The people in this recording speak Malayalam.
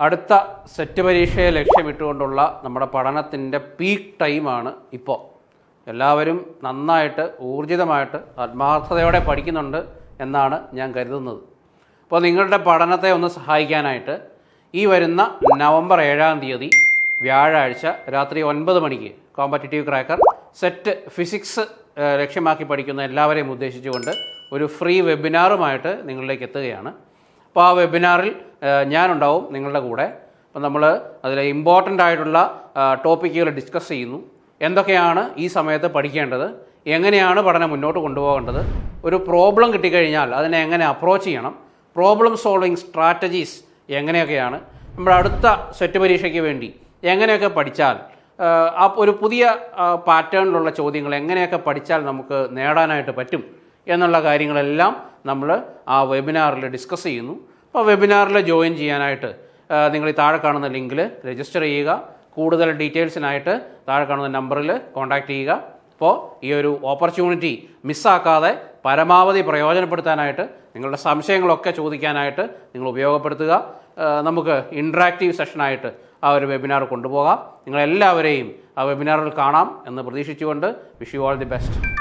അടുത്ത സെറ്റ് പരീക്ഷയെ ലക്ഷ്യമിട്ടുകൊണ്ടുള്ള നമ്മുടെ പഠനത്തിൻ്റെ പീക്ക് ടൈമാണ് ഇപ്പോൾ. എല്ലാവരും നന്നായിട്ട് ഊർജിതമായിട്ട് ആത്മാർത്ഥതയോടെ പഠിക്കുന്നുണ്ട് എന്നാണ് ഞാൻ കരുതുന്നത്. അപ്പോൾ നിങ്ങളുടെ പഠനത്തെ ഒന്ന് സഹായിക്കാനായിട്ട് ഈ വരുന്ന നവംബർ 7-ാം തീയതി വ്യാഴാഴ്ച രാത്രി 9 മണിക്ക് കോമ്പറ്റിറ്റീവ് ക്രാക്കർ സെറ്റ് ഫിസിക്സ് ലക്ഷ്യമാക്കി പഠിക്കുന്ന എല്ലാവരെയും ഉദ്ദേശിച്ചുകൊണ്ട് ഒരു ഫ്രീ വെബിനാറുമായിട്ട് നിങ്ങളിലേക്ക് എത്തുകയാണ്. അപ്പോൾ ആ വെബിനാറിൽ ഞാനുണ്ടാവും നിങ്ങളുടെ കൂടെ. അപ്പോൾ നമ്മൾ അതിലെ ഇമ്പോർട്ടൻ്റ് ആയിട്ടുള്ള ടോപ്പിക്കുകൾ ഡിസ്കസ് ചെയ്യുന്നു. എന്തൊക്കെയാണ് ഈ സമയത്ത് പഠിക്കേണ്ടത്, എങ്ങനെയാണ് പഠനം മുന്നോട്ട് കൊണ്ടുപോകേണ്ടത്, ഒരു പ്രോബ്ലം കിട്ടിക്കഴിഞ്ഞാൽ അതിനെ എങ്ങനെ അപ്രോച്ച് ചെയ്യണം, പ്രോബ്ലം സോൾവിങ് സ്ട്രാറ്റജീസ് എങ്ങനെയൊക്കെയാണ്, നമ്മുടെ അടുത്ത സെറ്റ് പരീക്ഷയ്ക്ക് വേണ്ടി എങ്ങനെയൊക്കെ പഠിച്ചാൽ ഒരു പുതിയ പാറ്റേണിലുള്ള ചോദ്യങ്ങൾ എങ്ങനെയൊക്കെ പഠിച്ചാൽ നമുക്ക് നേടാനായിട്ട് പറ്റും എന്നുള്ള കാര്യങ്ങളെല്ലാം നമ്മൾ ആ വെബിനാറിൽ ഡിസ്കസ് ചെയ്യുന്നു. അപ്പോൾ വെബിനാറിൽ ജോയിൻ ചെയ്യാനായിട്ട് നിങ്ങൾ ഈ താഴെ കാണുന്ന ലിങ്കിൽ രജിസ്റ്റർ ചെയ്യുക. കൂടുതൽ ഡീറ്റെയിൽസിനായിട്ട് താഴെ കാണുന്ന നമ്പറിൽ കോൺടാക്റ്റ് ചെയ്യുക. അപ്പോൾ ഈ ഒരു ഓപ്പർച്യൂണിറ്റി മിസ്സാക്കാതെ പരമാവധി പ്രയോജനപ്പെടുത്താനായിട്ട് നിങ്ങളുടെ സംശയങ്ങളൊക്കെ ചോദിക്കാനായിട്ട് നിങ്ങൾ ഉപയോഗപ്പെടുത്തുക. നമുക്ക് ഇൻട്രാക്റ്റീവ് സെഷനായിട്ട് ആ ഒരു വെബിനാർ കൊണ്ടുപോകാം. നിങ്ങളെല്ലാവരെയും ആ വെബിനാറിൽ കാണാം എന്ന് പ്രതീക്ഷിച്ചുകൊണ്ട് wish you all the best.